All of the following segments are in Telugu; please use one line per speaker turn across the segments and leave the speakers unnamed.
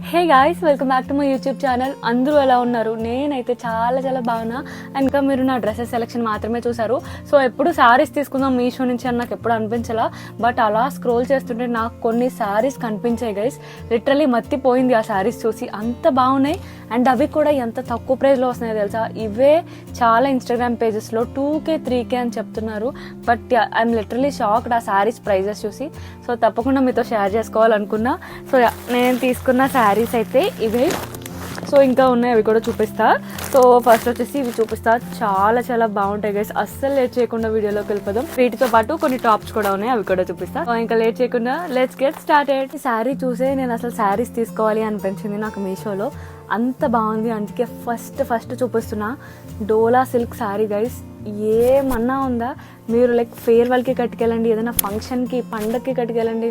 Hey guys, welcome back to my YouTube channel. అందరూ ఎలా ఉన్నారు? నేనైతే చాలా బాగున్నా. అండ్ ఇంకా మీరు నా డ్రెస్సెస్ సెలెక్షన్ మాత్రమే చూసారు. సో ఎప్పుడు శారీస్ తీసుకుందాం మీషో నుంచి అని నాకు ఎప్పుడు అనిపించలా. బట్ అలా స్క్రోల్ చేస్తుంటే నాకు కొన్ని శారీస్ కనిపించాయి గైస్. లిటరలీ మత్తిపోయింది ఆ శారీస్ చూసి, అంత బాగున్నాయి. అండ్ అవి కూడా ఎంత తక్కువ ప్రైస్లో వస్తున్నాయో తెలుసా. ఇవే చాలా ఇన్స్టాగ్రామ్ పేజెస్లో 2K 3K అని చెప్తున్నారు. బట్ ఐఎమ్ లిటరలీ షాక్డ్ ఆ శారీస్ ప్రైజెస్ చూసి. సో తప్పకుండా మీతో షేర్ చేసుకోవాలనుకున్నా. సో నేను తీసుకున్న శారీస్ అయితే ఇవే. సో ఇంకా ఉన్నాయి, అవి కూడా చూపిస్తా. సో ఫస్ట్ వచ్చేసి ఇవి చూపిస్తా. చాలా బాగుంటాయి గైస్. అస్సలు లేట్ చేయకుండా వీడియోలోకి వెళ్ళిపోదాం. వీటితో పాటు కొన్ని టాప్స్ కూడా ఉన్నాయి, అవి కూడా చూపిస్తా. ఇంకా లేట్ చేయకుండా లెట్స్ గెట్ స్టార్టెడ్. ఈ శారీ చూసే నేను అసలు శారీస్ తీసుకోవాలి అనిపించింది నాకు మీషోలో. అంత బాగుంది, అందుకే ఫస్ట్ చూపిస్తున్నా. డోలా సిల్క్ శారీ గైస్. ఏమన్నా ఉందా? మీరు లైక్ ఫేర్వెల్కి కట్టుకెళ్ళండి, ఏదైనా ఫంక్షన్కి పండగకి కట్టుకెళ్ళండి,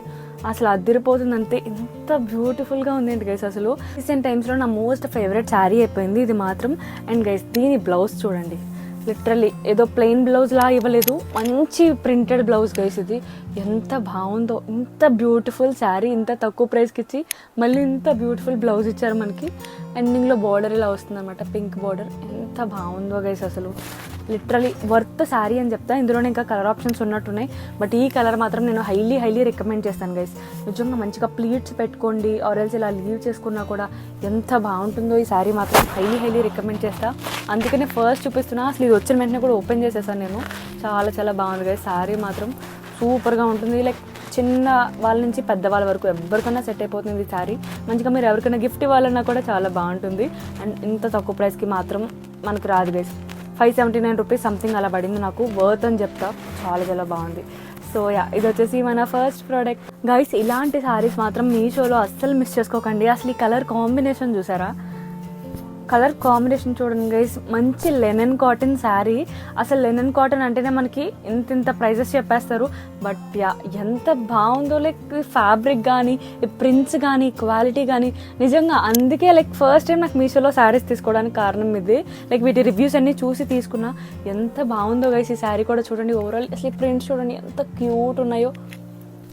అసలు అదిరిపోతుంది అంతే. ఎంత బ్యూటిఫుల్గా ఉంది ఏంటి గైస్. అసలు రీసెంట్ టైమ్స్లో నా మోస్ట్ ఫేవరెట్ శారీ అయిపోయింది ఇది మాత్రం. అండ్ గైస్ దీని బ్లౌజ్ చూడండి, లిటరల్లీ ఏదో ప్లెయిన్ బ్లౌజ్ లా ఇవ్వలేదు, మంచి ప్రింటెడ్ బ్లౌజ్ గైస్. ఇది ఎంత బాగుందో, ఇంత బ్యూటిఫుల్ శారీ ఇంత తక్కువ ప్రైస్కి ఇచ్చి మళ్ళీ ఇంత బ్యూటిఫుల్ బ్లౌజ్ ఇచ్చారు మనకి. ఎండింగ్లో బార్డర్ ఇలా వస్తుంది అనమాట, పింక్ బార్డర్. ఎంత బాగుందో గైస్, అసలు లిటరలీ వర్త్ శారీ అని చెప్తా. ఇందులోనే ఇంకా కలర్ ఆప్షన్స్ ఉన్నట్టున్నాయి, బట్ ఈ కలర్ మాత్రం నేను హైలీ రికమెండ్ చేస్తాను గైస్. నిజంగా మంచిగా ప్లీట్స్ పెట్టుకోండి, ఆరెల్స్ ఇలా లీవ్ చేసుకున్నా కూడా ఎంత బాగుంటుందో ఈ శారీ మాత్రం. హైలీ రికమెండ్ చేస్తా. అందుకనే ఫస్ట్ చూపిస్తున్నా. అసలు ఇది వచ్చిన వెంటనే కూడా ఓపెన్ చేసేసాను నేను. చాలా బాగుంది గైస్. శారీ మాత్రం సూపర్గా ఉంటుంది. లైక్ చిన్న వాళ్ళ నుంచి పెద్దవాళ్ళ వరకు ఎవరికైనా సెట్ అయిపోతుంది ఈ శారీ. మంచిగా మీరు ఎవరికైనా గిఫ్ట్ ఇవ్వాలన్నా కూడా చాలా బాగుంటుంది. అండ్ ఇంత తక్కువ ప్రైస్కి మాత్రం మనకు రాదు గైస్. 579 రూపీస్ సంథింగ్ అలా పడింది నాకు. వర్త్ అని చెప్తా. చాలా బాగుంది. సో ఇది వచ్చేసి మన ఫస్ట్ ప్రోడక్ట్ గైస్. ఇలాంటి శారీస్ మాత్రం మీషోలో అస్సలు మిస్ చేసుకోకండి. అసలు ఈ కలర్ కాంబినేషన్ చూసారా? కలర్ కాంబినేషన్ చూడండి గైస్. మంచి లెనన్ కాటన్ శారీ. అసలు లెనన్ కాటన్ అంటేనే మనకి ఇంత ప్రైజెస్ చెప్పేస్తారు, బట్ ఎంత బాగుందో. లైక్ ఫ్యాబ్రిక్ కానీ, ప్రింట్స్ కానీ, క్వాలిటీ కానీ నిజంగా. అందుకే లైక్ ఫస్ట్ టైం నాకు మీషోలో శారీస్ తీసుకోవడానికి కారణం ఇది. లైక్ వీటి రివ్యూస్ అన్నీ చూసి తీసుకున్నా. ఎంత బాగుందో గైస్. ఈ శారీ కూడా చూడండి. ఓవరాల్ అసలు ఈ ప్రింట్స్ చూడండి ఎంత క్యూట్ ఉన్నాయో,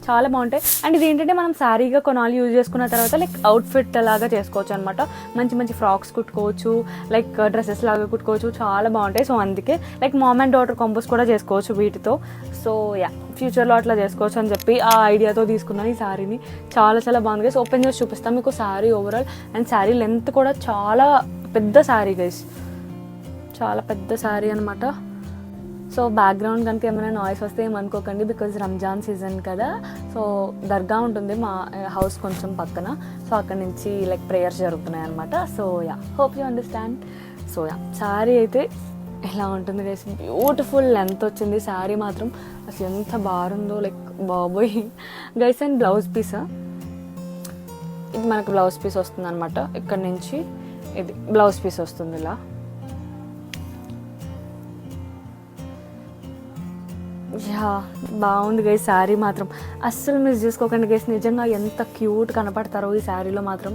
చాలా బాగుంటాయి. అండ్ ఇది ఏంటంటే మనం శారీగా కొనాలి, యూజ్ చేసుకున్న తర్వాత లైక్ అవుట్ఫిట్ లాగా చేసుకోవచ్చు అనమాట. మంచి ఫ్రాక్స్ కుట్టుకోవచ్చు, లైక్ డ్రెస్సెస్ లాగా కుట్టుకోవచ్చు. చాలా బాగుంటాయి. సో అందుకే like mom and daughter combos కూడా చేసుకోవచ్చు వీటితో. సో ఫ్యూచర్లో అట్లా చేసుకోవచ్చు అని చెప్పి ఆ ఐడియాతో తీసుకున్నాను ఈ శారీని. చాలా బాగుంది గైస్. ఓపెన్ చేసి చూపిస్తాను మీకు sari overall. And sari length కూడా చాలా పెద్ద శారీ గైస్, చాలా పెద్ద శారీ అనమాట. సో బ్యాక్గ్రౌండ్ కనుక ఏమైనా నాయిస్ వస్తే ఏమనుకోకండి, బికాజ్ రంజాన్ సీజన్ కదా. సో దర్గా ఉంటుంది మా హౌస్ కొంచెం పక్కన. సో అక్కడ నుంచి లైక్ ప్రేయర్స్ జరుగుతున్నాయి అనమాట. So hope you understand. So sari అయితే ఇలా ఉంటుంది గైస్. బ్యూటిఫుల్ లెంత్ వచ్చింది శారీ మాత్రం. అసలు ఎంత బాగుందో లైక్ బాబోయ్ గైస్. అండ్ బ్లౌజ్ పీస్, ఇది మనకు బ్లౌజ్ పీస్ వస్తుంది అనమాట. ఇక్కడ నుంచి ఇది బ్లౌజ్ పీస్ వస్తుంది ఇలా. బాగుంది గైస్. శారీ మాత్రం అస్సలు మిస్ చేసుకోకండి గైస్. నిజంగా ఎంత క్యూట్ కనపడతారో ఈ శారీలో మాత్రం.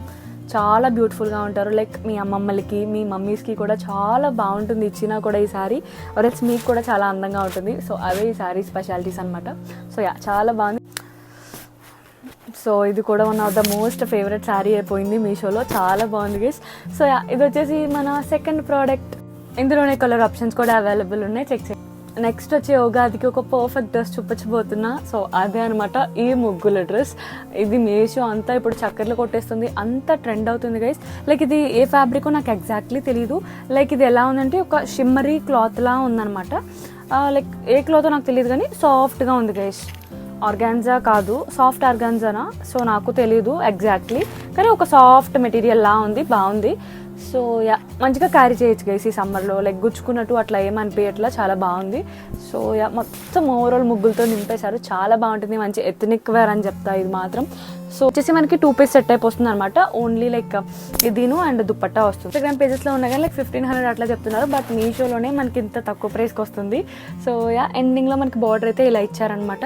చాలా బ్యూటిఫుల్గా ఉంటారు. లైక్ మీ అమ్మమ్మలకి, మీ మమ్మీస్కి కూడా చాలా బాగుంటుంది ఇచ్చినా కూడా ఈ శారీ. ఆర్ఎల్స్ మీకు కూడా చాలా అందంగా ఉంటుంది. సో అవే ఈ శారీ స్పెషాలిటీస్ అనమాట. సో చాలా బాగుంది. సో ఇది కూడా one of the most favourite sari అయిపోయింది మీషోలో. చాలా బాగుంది గైస్. సో ఇది వచ్చేసి మన సెకండ్ ప్రోడక్ట్. ఇందులోనే కలర్ ఆప్షన్స్ కూడా అవైలబుల్ ఉన్నాయి, చెక్ చేయండి. నెక్స్ట్ వచ్చే ఉగాదికి ఒక పర్ఫెక్ట్ డ్రెస్ చూపించబోతున్నా. సో అదే అనమాట ఈ ముగ్గుల డ్రెస్. ఇది మీషో అంతా ఇప్పుడు చక్కర్లు కొట్టేస్తుంది, అంత ట్రెండ్ అవుతుంది గైస్. లైక్ ఇది ఏ ఫ్యాబ్రికో నాకు ఎగ్జాక్ట్లీ తెలీదు. లైక్ ఇది ఎలా ఉందంటే ఒక షిమ్మరీ క్లాత్ లా ఉందనమాట. లైక్ ఏ క్లాత్ నాకు తెలియదు కానీ సాఫ్ట్గా ఉంది గైస్. ఆర్గాన్జా కాదు, సాఫ్ట్ ఆర్గాన్జానా, సో నాకు తెలీదు ఎగ్జాక్ట్లీ, కానీ ఒక సాఫ్ట్ మెటీరియల్ లా ఉంది, బాగుంది. సో మంచిగా క్యారీ చేయొచ్చు గైస్ ఈ సమ్మర్లో. లైక్ గుచ్చుకున్నట్టు అట్లా ఏమనిపించట్లా, చాలా బాగుంది. సో మొత్తం ఓవరాల్ ముగ్గులతో నింపేశారు, చాలా బాగుంటుంది. మంచి ఎథనిక్ వేర్ అని చెప్తా ఇది మాత్రం. సో వచ్చేసి మనకి 2 పీస్ సెట్ అయిపోతుంది అనమాట. ఓన్లీ లైక్ ఇదిను అండ్ దుపట్టా వస్తుంది. ఇన్స్టాగ్రామ్ పేజెస్లో ఉన్నాయి కానీ లైక్ 1500 అట్లా చెప్తున్నారు, బట్ మీషోలోనే మనకి ఇంత తక్కువ ప్రైస్కి వస్తుంది. సో ఎండింగ్లో మనకి బార్డర్ అయితే ఇలా ఇచ్చారనమాట.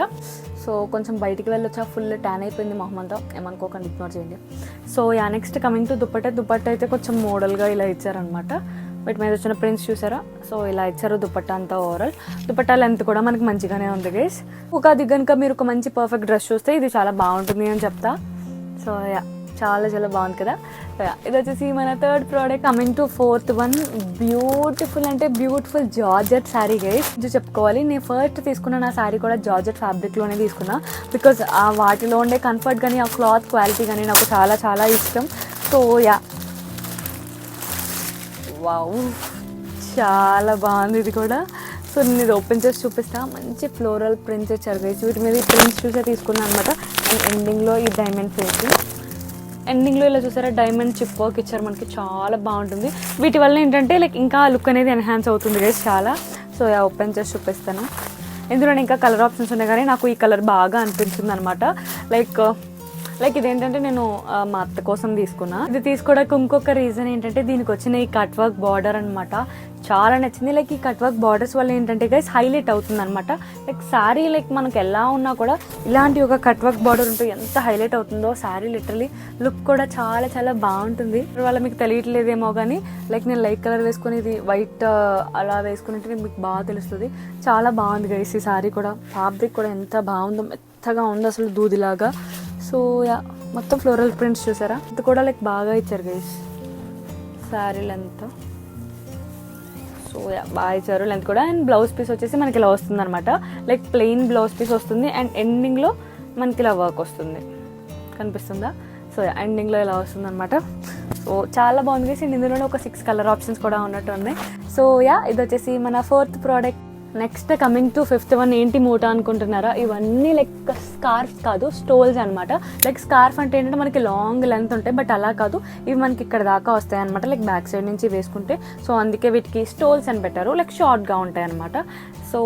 సో కొంచెం బయటికి వెళ్ళొచ్చా, ఫుల్ ట్యాన్ అయిపోయింది మొహం అంతా, ఏమనుకోకండి, ఇగ్నోర్ చేయండి. So next coming to dupatta అయితే కొంచెం మోడల్గా ఇలా ఇచ్చారనమాట. వీటి మీద వచ్చిన ప్రింట్స్ చూసారా? సో ఇలా ఇచ్చారు దుపట్టా అంతా. ఓవరాల్ దుపట్టా లెంత్ కూడా మనకి మంచిగానే ఉంది గైస్. ఉగాది కనుక మీరు ఒక మంచి పర్ఫెక్ట్ డ్రెస్ చూస్తే ఇది చాలా బాగుంటుంది అని చెప్తా. సో చాలా చాలా బాగుంది కదా. ఇది వచ్చేసి మన third product. Coming to fourth one, beautiful అంటే బ్యూటిఫుల్ జార్జెట్ శారీ గైస్. ఇది చెప్పుకోవాలి, నేను ఫస్ట్ తీసుకున్న నా శారీ కూడా జార్జెట్ ఫ్యాబ్రిక్లోనే తీసుకున్నా. బికాజ్ ఆ వాటిలో ఉండే కంఫర్ట్ కానీ ఆ క్లాత్ క్వాలిటీ కానీ నాకు చాలా చాలా ఇష్టం. సో యా, వావ్ చాలా బాగుంది ఇది కూడా. సో నేను ఇది ఓపెన్ చేసి చూపిస్తా. మంచి ఫ్లోరల్ ప్రింట్స్ ఇచ్చారు గైస్. వీటి మీద ఈ ప్రింట్స్ చూసే తీసుకున్నాను అనమాట. అండ్ ఎండింగ్లో ఈ డైమండ్ ఫినిషింగ్, ఎండింగ్లో ఇలా చూసారా డైమండ్ చిప్ వర్క్ ఇచ్చారు మనకి, చాలా బాగుంటుంది. వీటి వల్ల ఏంటంటే లైక్ ఇంకా లుక్ అనేది ఎన్హాన్స్ అవుతుంది గైస్ చాలా. సో ఓపెన్ చేసి చూపిస్తాను. ఇందులో ఇంకా కలర్ ఆప్షన్స్ ఉన్నాయి కానీ నాకు ఈ కలర్ బాగా అనిపించింది అనమాట. లైక్ ఇదేంటంటే నేను మా అత్త కోసం తీసుకున్నా. ఇది తీసుకోవడానికి ఇంకొక రీజన్ ఏంటంటే దీనికి వచ్చిన ఈ కట్ వర్క్ బార్డర్ అనమాట, చాలా నచ్చింది. లైక్ ఈ కట్ వర్క్ బార్డర్స్ వల్ల ఏంటంటే గైస్ హైలైట్ అవుతుంది అనమాట. లైక్ శారీ లైక్ మనకు ఎలా ఉన్నా కూడా ఇలాంటి ఒక కట్ వర్క్ బార్డర్ ఉంటే ఎంత హైలైట్ అవుతుందో శారీ, లిటరలీ లుక్ కూడా చాలా చాలా బాగుంటుంది. వాళ్ళ మీకు తెలియట్లేదేమో కానీ లైక్ నేను లైట్ కలర్ వేసుకుని ఇది వైట్ అలా వేసుకుని మీకు బాగా తెలుస్తుంది. చాలా బాగుంది గైస్ ఈ శారీ కూడా. ఫ్యాబ్రిక్ కూడా ఎంత బాగుందో, మెత్తగా ఉంది అసలు దూదిలాగా. సో యా, మొత్తం ఫ్లోరల్ ప్రింట్స్ చూసారా, ఇది కూడా లైక్ బాగా ఇచ్చారు guys sari length. So yeah, బాగా ఇచ్చారు లెంత్ కూడా. అండ్ బ్లౌజ్ పీస్ వచ్చేసి మనకి ఇలా వస్తుంది అనమాట. లైక్ ప్లెయిన్ బ్లౌజ్ పీస్ వస్తుంది అండ్ ఎండింగ్లో మనకి ఇలా వర్క్ వస్తుంది, కనిపిస్తుందా? సో ఎండింగ్లో ఇలా వస్తుంది అనమాట. సో చాలా బాగుంది గైస్. అండ్ ఇందులోనే ఒక 6 కలర్ ఆప్షన్స్ కూడా ఉన్నట్టు ఉన్నాయి. సో యా, ఇది వచ్చేసి మన fourth product. Next coming to fifth one. ఏంటి మూట అనుకుంటున్నారా? ఇవన్నీ లైక్ స్కార్ఫ్ కాదు, స్టోల్స్ అనమాట. లైక్ స్కార్ఫ్ అంటే ఏంటంటే మనకి లాంగ్ లెంత్ ఉంటాయి, బట్ అలా కాదు, ఇవి మనకి ఇక్కడ దాకా వస్తాయి అనమాట. లైక్ బ్యాక్ సైడ్ నుంచి వేసుకుంటే. సో అందుకే వీటికి స్టోల్స్ అని పెట్టారు, లైక్ షార్ట్గా ఉంటాయి అనమాట. సో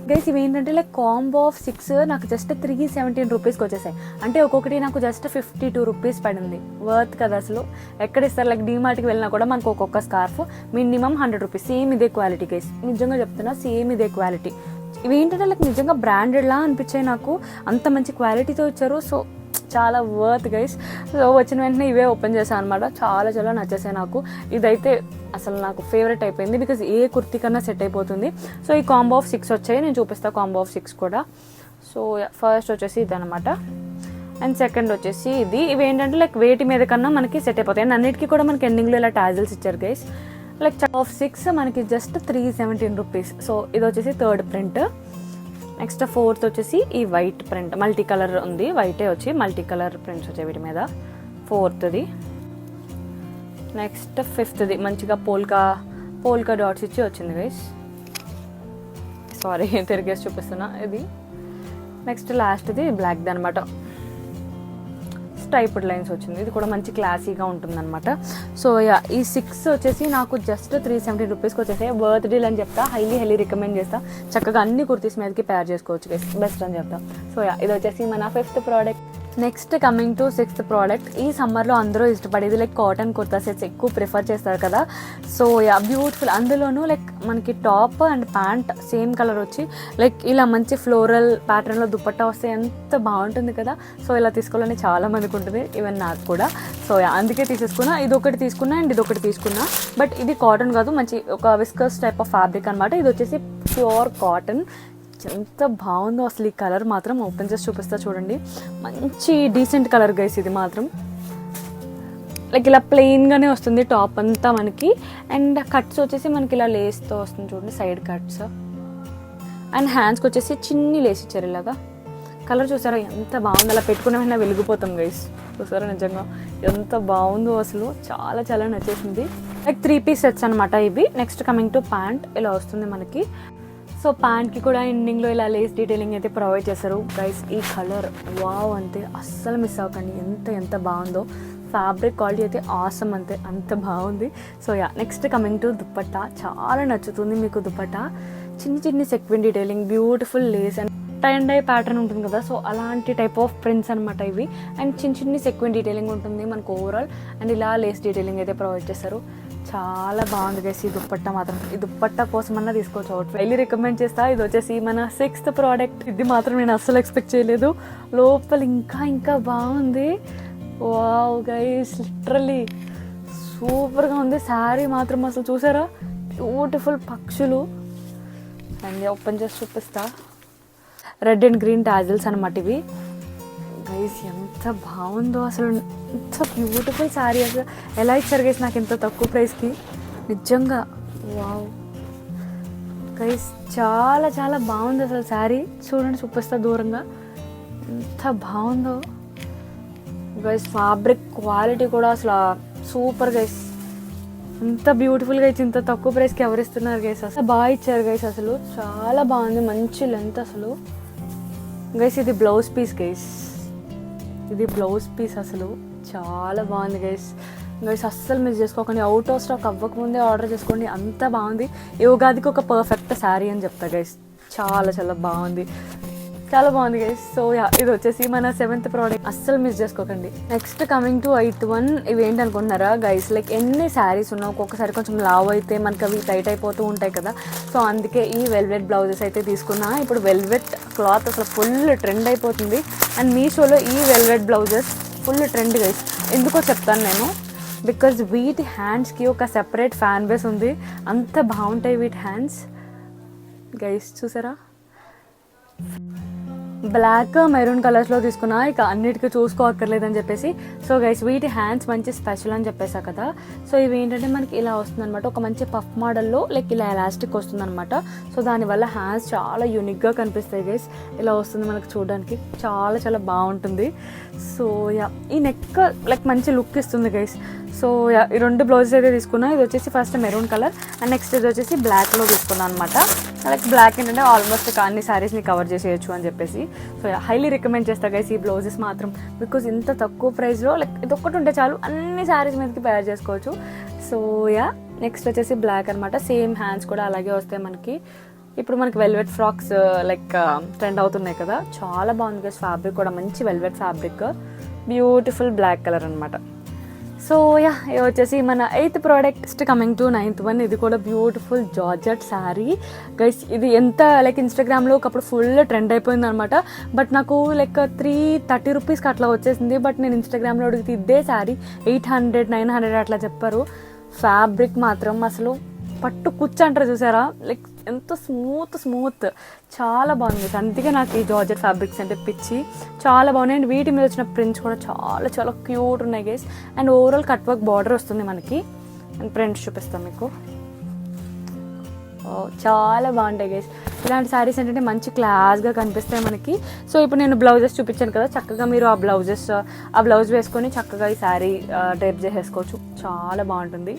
గైస్ ఇవి ఏంటంటే లైక్ కాంబో ఆఫ్ 6 నాకు జస్ట్ 317 రూపీస్కి వచ్చేసాయి. అంటే ఒక్కొక్కటి నాకు జస్ట్ 52 రూపీస్ పడింది. వర్త్ కదా అసలు. ఎక్కడ ఇస్తారు? లైక్ డీమార్ట్కి వెళ్ళినా కూడా మనకు ఒక్కొక్క స్కార్ఫ్ మినిమం 100 రూపీస్. సేమ్ ఇదే క్వాలిటీ గైస్, నిజంగా చెప్తున్నా, సేమ్ ఇదే క్వాలిటీ. ఇవి ఏంటంటే లైక్ నిజంగా బ్రాండెడ్లా అనిపించాయి నాకు, అంత మంచి క్వాలిటీతో ఇచ్చారు. సో చాలా వర్త్ గైస్. సో వచ్చిన వెంటనే ఇవే ఓపెన్ చేశాను అనమాట. చాలా చాలా నచ్చేసాయి నాకు. ఇదైతే అసలు నాకు ఫేవరెట్ అయిపోయింది, బికాజ్ ఏ కుర్తీ కన్నా సెట్ అయిపోతుంది. సో ఈ కాంబో ఆఫ్ 6 వచ్చాయి, నేను చూపిస్తాను కాంబో ఆఫ్ 6 కూడా. సో ఫస్ట్ వచ్చేసి ఇది అనమాట. అండ్ సెకండ్ వచ్చేసి ఇది. ఇవి ఏంటంటే లైక్ వేటి మీద కన్నా మనకి సెట్ అయిపోతాయి. అండ్ అన్నిటికీ కూడా మనకి ఎండింగ్లో ఇలా టాజిల్స్ ఇచ్చారు గైస్. లైక్ ఆఫ్ 6 మనకి జస్ట్ 317 రూపీస్. సో ఇది వచ్చేసి థర్డ్ ప్రింట్. నెక్స్ట్ ఫోర్త్ వచ్చేసి ఈ వైట్ ప్రింట్, మల్టీ కలర్ ఉంది, వైటే వచ్చి మల్టీ కలర్ ప్రింట్స్ వచ్చాయి వీటి మీద. ఫోర్త్ది. నెక్స్ట్ ఫిఫ్త్ది మంచిగా పోల్కా డాట్స్ ఇచ్చి వచ్చింది గైస్. సారీ తిరిగేసి చూపిస్తున్నా ఇది. నెక్స్ట్ లాస్ట్ది బ్లాక్ది అనమాట, టైప్డ్ లైన్స్ వచ్చింది. ఇది కూడా మంచి క్లాసీగా ఉంటుందన్నమాట. సో యా, ఈ 6 వచ్చేసి నాకు జస్ట్ 317 రూపీస్కి వచ్చేసాయి. వర్త్ డీల్ అని చెప్తా, హైలీ రికమెండ్ చేస్తా. చక్కగా అన్ని కుర్తీస్ మీదకి పేర్ చేసుకోవచ్చు, బెస్ట్ అని చెప్తా. సో యా, ఇది వచ్చేసి మన 5th product. Next coming to 6th product. ఈ సమ్మర్లో అందరూ ఇష్టపడేది లైక్ కాటన్ కుర్తా సెట్స్ ఎక్కువ ప్రిఫర్ చేస్తారు కదా. So yeah, beautiful. అందులోనూ లైక్ మనకి top and pant same colour వచ్చి లైక్ ఇలా మంచి ఫ్లోరల్ ప్యాటర్న్లో దుపట్టా వస్తే ఎంత బాగుంటుంది కదా. సో ఇలా తీసుకోవాలని చాలా మందికి ఉంటుంది, ఈవెన్ నాకు కూడా. సో యా, అందుకే తీసేసుకున్నా. ఇది ఒకటి తీసుకున్నా అండ్ ఇది ఒకటి తీసుకున్నా. బట్ ఇది కాటన్ కాదు, మంచి ఒక విస్కస్ టైప్ ఆఫ్ ఫ్యాబ్రిక్ అనమాట. ఇది వచ్చేసి ప్యూర్ కాటన్. ఎంత బాగుందో అసలు ఈ కలర్ మాత్రం. ఓపెన్ చేసి చూపిస్తా చూడండి, మంచి డీసెంట్ కలర్ గైస్ ఇది మాత్రం. లైక్ ఇలా ప్లెయిన్గానే వస్తుంది టాప్ అంతా మనకి. అండ్ కట్స్ వచ్చేసి మనకి ఇలా లేస్తో వస్తుంది చూడండి, సైడ్ కట్స్. అండ్ హ్యాండ్స్కి వచ్చేసి చిన్ని లేస్ ఇచ్చారు ఇలాగా. కలర్ చూసారా ఎంత బాగుంది, అలా పెట్టుకున్న వెంటనే వెలిగిపోతాం గైస్. చూసారా నిజంగా ఎంత బాగుందో అసలు, చాలా చాలా నచ్చేసింది. లైక్ 3 పీస్ సెట్స్ అనమాట ఇవి. Next coming to pant. ఇలా వస్తుంది మనకి. సో ప్యాంట్కి కూడా ఎండింగ్లో ఇలా లేస్ డీటెయిలింగ్ అయితే ప్రొవైడ్ చేస్తారు గైస్. ఈ కలర్ వావ్ అంతే, అస్సలు మిస్ అవ్వకండి. ఎంత బాగుందో. ఫ్యాబ్రిక్ క్వాలిటీ అయితే ఆసమ్, అంతే అంత బాగుంది. So yeah, next coming to dupatta. చాలా నచ్చుతుంది మీకు దుపట్టా. చిన్ని sequin detailing, beautiful lace and tie and dye pattern ఉంటుంది కదా. సో అలాంటి టైప్ ఆఫ్ ప్రింట్స్ అనమాట ఇవి. అండ్ చిన్ని సెక్వెన్ డీటెయిలింగ్ ఉంటుంది మనకు ఓవరాల్. అండ్ ఇలా లేస్ డీటెయిలింగ్ అయితే ప్రొవైడ్ చేస్తారు. చాలా బాగుంది గైస్ ఈ దుపట్టా మాత్రం. ఈ దుపట్టా కోసమన్నా తీసుకోవచ్చు, అవుట్ వెళ్ళి రికమెండ్ చేస్తా. ఇది వచ్చేసి మన 6th ప్రోడక్ట్. ఇది మాత్రం నేను అస్సలు ఎక్స్పెక్ట్ చేయలేదు. లోపల ఇంకా బాగుంది. వావ్ గైస్, లిటరల్లీ సూపర్గా ఉంది. శారీ మాత్రం అసలు చూసారా, బ్యూటిఫుల్ పక్షులు. అండ్ ఓపెన్ చేసి చూపిస్తా. రెడ్ అండ్ గ్రీన్ టాజిల్స్ అనమాట ఇవి. గైస్ ఎంత బాగుందో అసలు, ఎంత బ్యూటిఫుల్ శారీ అసలు. ఎలా ఇచ్చారు గైస్ నాకు ఇంత తక్కువ ప్రైస్కి, నిజంగా వావ్ గైస్. చాలా చాలా బాగుంది అసలు శారీ. చూడండి చూపిస్తా దూరంగా, ఎంత బాగుందో గైస్. ఫ్యాబ్రిక్ క్వాలిటీ కూడా అసలు సూపర్ గైస్. ఎంత బ్యూటిఫుల్గా ఇచ్చి ఇంత తక్కువ ప్రైస్కి ఎవరు ఇస్తున్నారు గైస్. అసలు బాగా ఇచ్చారు గైస్, అసలు చాలా బాగుంది, మంచి లెంత్ అసలు గైస్. ఇది బ్లౌజ్ పీస్ గైస్, ఇది బ్లౌజ్ పీస్ అసలు చాలా బాగుంది గైస్. గైస్ అస్సలు మిస్ చేసుకోకండి, అవుట్ ఆఫ్ స్టాక్ అవ్వకముందే ఆర్డర్ చేసుకోండి, అంత బాగుంది. ఈ ఉగాదికి ఒక పర్ఫెక్ట్ శారీ అని చెప్తా గైస్. చాలా చాలా బాగుంది, చాలా బాగుంది గైస్. సో ఇది వచ్చేసి మన 7th ప్రోడక్ట్, అస్సలు మిస్ చేసుకోకండి. Next coming to 8th one. ఇవి ఏంటి అనుకుంటున్నారా గైస్, లైక్ ఎన్ని శారీస్ ఉన్నా ఒక్కొక్కసారి కొంచెం లావ్ అయితే మనకి అవి టైట్ అయిపోతూ ఉంటాయి కదా. సో అందుకే ఈ వెల్వెట్ బ్లౌజెస్ అయితే తీసుకున్నా. ఇప్పుడు వెల్వెట్ క్లాత్ అసలు ఫుల్ ట్రెండ్ అయిపోతుంది, అండ్ మీషోలో ఈ velvet blouses full trend guys. ఎందుకో చెప్తాను నేను, బికాజ్ వీటి హ్యాండ్స్కి ఒక సెపరేట్ ఫ్యాన్ బేస్ ఉంది, అంత బాగుంటాయి వీటి హ్యాండ్స్ గైస్. చూసారా, బ్లాక్ మెరూన్ కలర్స్లో తీసుకున్నా, ఇక అన్నిటికీ చూసుకోక్కర్లేదని చెప్పేసి. సో గైస్ వీటి హ్యాండ్స్ మంచి స్పెషల్ అని చెప్పేసా కదా. సో ఇవి ఏంటంటే మనకి ఇలా వస్తుంది అనమాట, ఒక మంచి పఫ్ మోడల్లో లైక్ ఇలా ఎలాస్టిక్ వస్తుంది అనమాట. సో దానివల్ల హ్యాండ్స్ చాలా యూనిక్గా కనిపిస్తాయి గైస్. ఇలా వస్తుంది మనకు చూడడానికి, చాలా చాలా బాగుంటుంది. సో ఈ నెక్ లైక్ మంచి లుక్ ఇస్తుంది గైస్. సో ఈ 2 బ్లౌజెస్ అయితే తీసుకున్నా. ఇది వచ్చేసి first maroon colour, and next ఇది వచ్చేసి బ్లాక్లో తీసుకున్నాను అనమాట. లైక్ బ్లాక్ ఏంటంటే ఆల్మోస్ట్ అన్ని శారీస్ని కవర్ చేసేయచ్చు అని చెప్పేసి. సో హైలీ రికమెండ్ చేస్తా గైస్ ఈ బ్లౌజెస్ మాత్రం, బికాజ్ ఇంత తక్కువ ప్రైస్లో లైక్ ఇది ఒక్కటి ఉంటే చాలు, అన్ని శారీస్ మీదకి పేర్ చేసుకోవచ్చు. సో నెక్స్ట్ వచ్చేసి బ్లాక్ అనమాట. సేమ్ హ్యాండ్స్ కూడా అలాగే వస్తాయి మనకి. ఇప్పుడు మనకి వెల్వెట్ ఫ్రాక్స్ లైక్ ట్రెండ్ అవుతున్నాయి కదా, చాలా బాగుంది గైస్. ఫ్యాబ్రిక్ కూడా మంచి velvet fabric, beautiful black colour అనమాట. సో ఇది వచ్చేసి మన 8th product. Next coming to 9th one. ఇది కూడా బ్యూటిఫుల్ జార్జెట్ శారీ గైస్. ఇది ఎంత లైక్ ఇన్స్టాగ్రామ్లో ఒకప్పుడు ఫుల్ ట్రెండ్ అయిపోయింది అనమాట. బట్ నాకు లైక్ 330 రూపీస్కి అట్లా వచ్చేసింది. బట్ నేను ఇన్స్టాగ్రామ్లో అడిగితే ఇదే శారీ 800 900 అట్లా చెప్పారు. ఫ్యాబ్రిక్ మాత్రం అసలు పట్టు కుచ్చు అంటారు చూసారా, లైక్ ఎంత స్మూత్ చాలా బాగుంది. అందుకే నాకు ఈ జార్జెట్ ఫ్యాబ్రిక్స్ అంటే పిచ్చి, చాలా బాగున్నాయి. అండ్ వీటి మీద వచ్చిన ప్రింట్స్ కూడా చాలా చాలా క్యూట్ ఉన్నాయి guys. And overall cut work border వస్తుంది మనకి. అండ్ ప్రింట్స్ చూపిస్తాం మీకు, చాలా బాగుంటాయి గైస్. ఇలాంటి శారీస్ ఏంటంటే మంచి క్లాస్గా కనిపిస్తాయి మనకి. సో ఇప్పుడు నేను బ్లౌజెస్ చూపించాను కదా, చక్కగా మీరు ఆ బ్లౌజ్ వేసుకొని చక్కగా ఈ శారీ డ్రేప్ చేసేసుకోవచ్చు, చాలా బాగుంటుంది.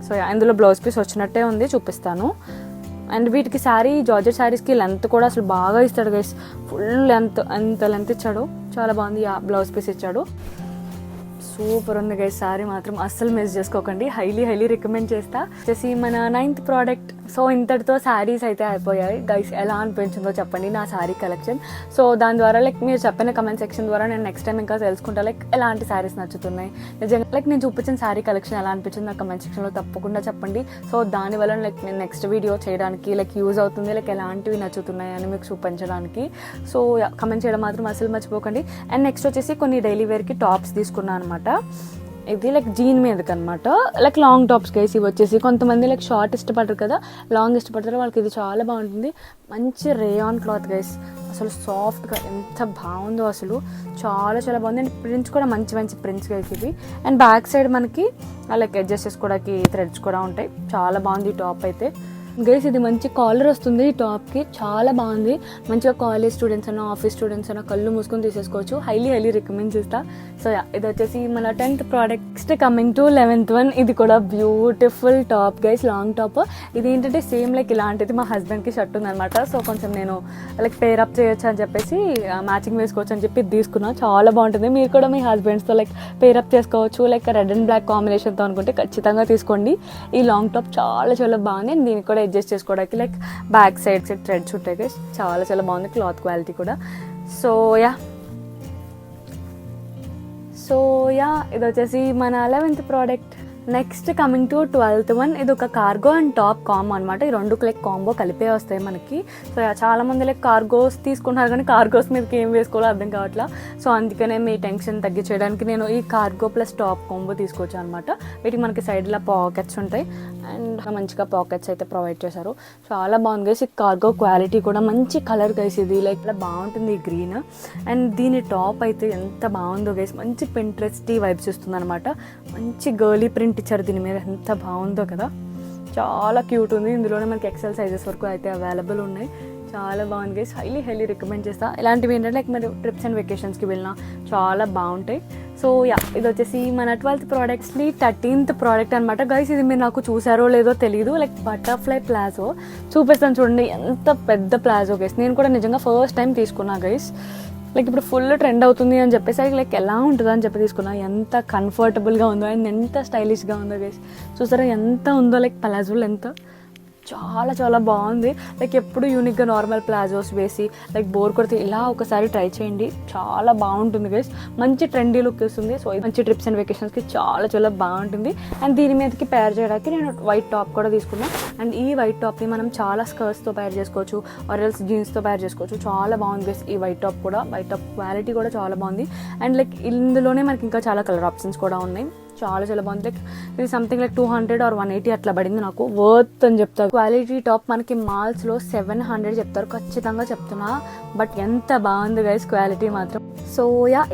సో ఇందులో బ్లౌజ్ పీస్ వచ్చినట్టే ఉంది, చూపిస్తాను. అండ్ వీటికి శారీ జార్జెట్ శారీస్కి లెంత్ కూడా అసలు బాగా ఇస్తాడు గైస్, ఫుల్ లెంత్, అంత లెంత్ ఇచ్చాడు, చాలా బాగుంది. బ్లౌజ్ పీస్ ఇచ్చాడు, సూపర్ ఉంది గైస్. శారీ మాత్రం అస్సలు మిస్ చేసుకోకండి, హైలీ రికమెండ్ చేస్తా. వచ్చేసి మన 9th ప్రోడక్ట్. సో ఇంతటితో శారీస్ అయితే అయిపోయాయి గైస్. ఎలా అనిపించిందో చెప్పండి నా శారీ కలెక్షన్. సో దాని ద్వారా లైక్ మీరు చెప్పిన కమెంట్ సెక్షన్ ద్వారా నేను నెక్స్ట్ టైం ఇంకా తెలుసుకుంటా లైక్ ఎలాంటి శారీస్ నచ్చుతున్నాయి, నిజంగా లైక్ నేను చూపించిన శారీ కలెక్షన్ ఎలా అనిపించింది నా కమెంట్ సెక్షన్లో తప్పకుండా చెప్పండి. సో దానివల్ల లైక్ నేను నెక్స్ట్ వీడియో చేయడానికి లైక్ యూజ్ అవుతుంది, లైక్ ఎలాంటివి నచ్చుతున్నాయి అని మీకు చూపించడానికి. సో కమెంట్ చేయడం మాత్రం అసలు మర్చిపోకండి. అండ్ నెక్స్ట్ వచ్చేసి కొన్ని డైలీ వేర్కి టాప్స్ తీసుకున్నాను అనమాట. ఇది లైక్ జీన్ మీదకి అనమాట, లైక్ లాంగ్ టాప్స్ గైస్. ఇవి వచ్చేసి కొంతమంది లైక్ షార్ట్ ఇష్టపడరు కదా, లాంగ్ ఇష్టపడతారు, వాళ్ళకి ఇది చాలా బాగుంటుంది. మంచి రేయాన్ క్లాత్ గైస్, అసలు సాఫ్ట్గా ఎంత బాగుందో అసలు, చాలా చాలా బాగుంది. అండ్ ప్రింట్స్ కూడా మంచి ప్రింట్స్ గైస్ ఇవి. అండ్ బ్యాక్ సైడ్ మనకి లైక్ అడ్జస్ట్ చేసుకోవడానికి థ్రెడ్స్ కూడా ఉంటాయి, చాలా బాగుంది ఈ టాప్ అయితే గైస్. ఇది మంచి కాలర్ వస్తుంది ఈ టాప్కి, చాలా బాగుంది. మంచిగా కాలేజ్ స్టూడెంట్స్ అన్నా ఆఫీస్ స్టూడెంట్స్ అన్నా కళ్ళు మూసుకొని తీసేసుకోవచ్చు, హైలీ రికమెండ్ చేస్తా. సో ఇది వచ్చేసి మన 10th product. Next coming to 11th one. ఇది కూడా beautiful top guys, long top. ఇది ఏంటంటే సేమ్ లైక్ ఇలాంటిది మా హస్బెండ్కి షర్ట్ ఉందనమాట. సో కొంచెం నేను లైక్ పేర్ అప్ చేయొచ్చు అని చెప్పేసి మ్యాచింగ్ వేసుకోవచ్చు అని చెప్పి తీసుకున్నా, చాలా బాగుంటుంది. మీరు కూడా మీ హస్బెండ్స్తో లైక్ పేర్ అప్ చేసుకోవచ్చు, లైక్ రెడ్ అండ్ బ్లాక్ కాంబినేషన్తో అనుకుంటే ఖచ్చితంగా తీసుకోండి. ఈ లాంగ్ టాప్ చాలా చాలా బాగుంది. అండ్ దీనికి కూడా అడ్జస్ట్ చేసుకోవడానికి లైక్ బ్యాక్ సైడ్ థ్రెడ్స్ ఉంటాయి గైస్, చాలా చాలా బాగుంది క్లాత్ క్వాలిటీ కూడా. సో ఇది వచ్చేసి మన 11th product. Next coming to 12th one, ఇది ఒక కార్గో అండ్ టాప్ కాంబో అనమాట. ఈ రెండు లైక్ కాంబో కలిపే వస్తాయి మనకి. సో చాలా మంది లైక్ కార్గోస్ తీసుకుంటున్నారు కానీ కార్గోస్ మీదకి ఏం వేసుకోవాలో అర్థం కావట్లా. సో అందుకనే మీ టెన్షన్ తగ్గించేయడానికి నేను ఈ కార్గో ప్లస్ టాప్ కాంబో తీసుకొచ్చాను అనమాట. వీటికి మనకి సైడ్లో పాకెట్స్ ఉంటాయి అండ్ మంచిగా పాకెట్స్ అయితే ప్రొవైడ్ చేశారు. చాలా బాగుంది గైస్. ఈ కార్గో క్వాలిటీ కూడా మంచి కలర్ గైస్, ఇది లైక్ బాగుంటుంది ఈ గ్రీన్. అండ్ దీని టాప్ అయితే ఎంత బాగుందో గైస్, మంచి పింట్రెస్టీ వైబ్స్ ఇస్తుంది అనమాట. మంచి గర్లీ ప్రింట్ ఇచ్చారు దీని మీద, ఎంత బాగుందో కదా, చాలా క్యూట్ ఉంది. ఇందులోనే మనకి ఎక్సెల్ సైజెస్ వరకు అయితే అవైలబుల్ ఉన్నాయి. చాలా బాగుంది గైస్, హైలీ రికమెండ్ చేస్తా. ఇలాంటివి ఏంటంటే లైక్ మీరు ట్రిప్స్ అండ్ వెకేషన్స్కి వెళ్ళినా చాలా బాగుంటాయి. సో ఇది వచ్చేసి మన 12th ప్రోడక్ట్స్ని 13th ప్రోడక్ట్ అనమాట గైస్. ఇది మీరు నాకు చూసారో లేదో తెలియదు, లైక్ బటర్ఫ్లై ప్లాజో చూపిస్తాను చూడండి. ఎంత పెద్ద ప్లాజో గైస్, నేను కూడా నిజంగా ఫస్ట్ టైం తీసుకున్నా గైస్. లైక్ ఇప్పుడు ఫుల్ ట్రెండ్ అవుతుంది అని చెప్పేసి లైక్ ఎలా ఉంటుందో అని చెప్పి తీసుకున్నా. ఎంత కంఫర్టబుల్గా ఉందో అండ్ ఎంత స్టైలిష్గా ఉందో గైస్. చూసారా ఎంత ఉందో లైక్ ప్లాజోలు, ఎంత చాలా బాగుంది. లైక్ ఎప్పుడు యూనిక్గా నార్మల్ ప్లాజోస్ వేసి లైక్ బోర్ కొడితే ఇలా ఒకసారి ట్రై చేయండి, చాలా బాగుంటుంది గైస్. మంచి ట్రెండీ లుక్ ఇస్తుంది. సో మంచి ట్రిప్స్ అండ్ వెకేషన్స్కి చాలా బాగుంటుంది. అండ్ దీని మీదకి పేర్ చేయడానికి నేను వైట్ టాప్ కూడా తీసుకున్నాను. అండ్ ఈ వైట్ టాప్ని మనం చాలా స్కర్ట్స్తో పేర్ చేసుకోవచ్చు, ఆర్ఎల్స్ జీన్స్తో పేర్ చేసుకోవచ్చు. చాలా బాగుంది గైస్ ఈ వైట్ టాప్ కూడా. వైట్ టాప్ క్వాలిటీ కూడా చాలా బాగుంది. అండ్ లైక్ ఇందులోనే మనకి ఇంకా చాలా కలర్ ఆప్షన్స్ కూడా ఉన్నాయి. చాలా బాగుంది. లైక్ ఇది సంథింగ్ లైక్ 200 or 180 అట్లా పడింది నాకు. వర్త్ అని చెప్తారు. క్వాలిటీ టాప్ మనకి మాల్స్లో 700 చెప్తారు, ఖచ్చితంగా చెప్తున్నా. బట్ ఎంత బాగుంది గైస్ క్వాలిటీ మాత్రం. సో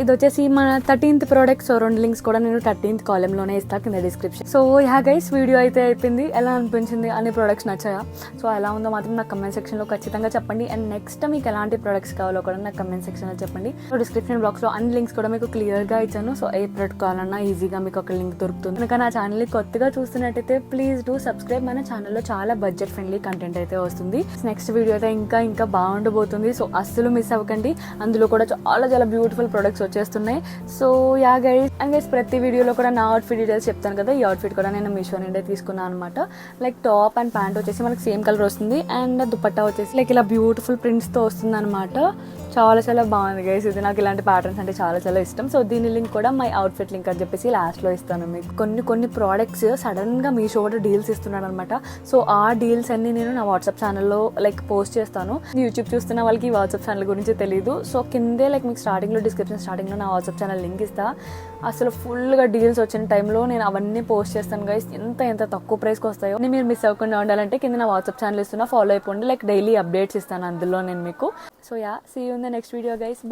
ఇది వచ్చేసి మన 13th ప్రోడక్ట్. సో 2 లింక్స్ కూడా నేను 13th కాలంలోనే ఇస్తాను కింద డిస్క్రిప్షన్. సో గైస్ వీడియో అయితే అయిపోయింది. ఎలా అనిపించింది, అన్ని ప్రోడక్ట్స్ నచ్చాయా? సో ఎలా ఉందో మాత్రం నాకు కమెంట్ సెక్షన్లో ఖచ్చితంగా చెప్పండి. అండ్ నెక్స్ట్ మీకు ఎలాంటి ప్రోడక్ట్స్ కావాలో కూడా నాకు కమెంట్ సెక్షన్లో చెప్పండి. సో డిస్క్రిప్షన్ బాక్స్లో అన్ని లింక్స్ కూడా మీకు క్లియర్గా ఇచ్చాను. సో ఏ ప్రోడక్ట్ కావాలన్నా ఈజీగా మీకు ఒక లింక్ దొరుకుతుంది. కనుక నా ఛానల్ని కొత్తగా చూస్తున్నట్టయితే ప్లీజ్ డూ సబ్స్క్రైబ్. మన ఛానల్లో చాలా బడ్జెట్ ఫ్రెండ్లీ కంటెంట్ అయితే వస్తుంది. నెక్స్ట్ వీడియో అయితే ఇంకా బాగుండబోతుంది. సో అస్సలు మిస్ అవ్వకండి. అందులో కూడా చాలా బ్యూటిఫుల్ ప్రొడక్ట్స్ వచ్చేస్తున్నాయి. సో గైస్ ప్రతి వీడియోలో కూడా నా అవుట్ఫిట్ డీటెయిల్స్ చెప్తాను కదా. ఈ అవుట్ఫిట్ కూడా నేను మీషో నుండే తీసుకున్నాను అనమాట. లైక్ టాప్ అండ్ ప్యాంట్ వచ్చేసి మనకి సేమ్ కలర్ వస్తుంది. అండ్ దుపట్టా వచ్చేసి లైక్ ఇలా బ్యూటిఫుల్ ప్రింట్స్తో వస్తుంది అనమాట. చాలా బాగుంది గైస్. ఇది నాకు ఇలాంటి ప్యాటర్న్స్ అంటే చాలా ఇష్టం. సో దీని లింక్ కూడా మై అవుట్ఫిట్ లింక్ అని చెప్పేసి లాస్ట్లో ఇస్తాను మీకు. కొన్ని ప్రోడక్ట్స్ సడన్గా మీషో కూడా డీల్స్ ఇస్తున్నాడు అనమాట. సో ఆ డీల్స్ అన్ని నేను నా వాట్సాప్ ఛానల్లో లైక్ పోస్ట్ చేస్తాను. యూట్యూబ్ చూస్తున్న వాళ్ళకి వాట్సాప్ ఛానల్ గురించి తెలియదు. సో కిందే లైక్ మీకు డిస్క్రిప్షన్ స్టార్టింగ్లో నా వాట్సాప్ ఛానల్ లింక్ ఇస్తా. అసలు ఫుల్గా డీల్స్ వచ్చిన టైంలో నేను అవన్నీ పోస్ట్ చేస్తాను గైస్. ఎంత తక్కువ ప్రైస్కి వస్తాయో మీరు మిస్ అవ్వకుండా ఉండాలంటే కింద నా వాట్సాప్ ఛానల్ ఇస్తున్నా, ఫాలో అయిపోండి. లైక్ డైలీ అప్డేట్స్ ఇస్తాను అందులో నేను మీకు. So see you in the next video guys.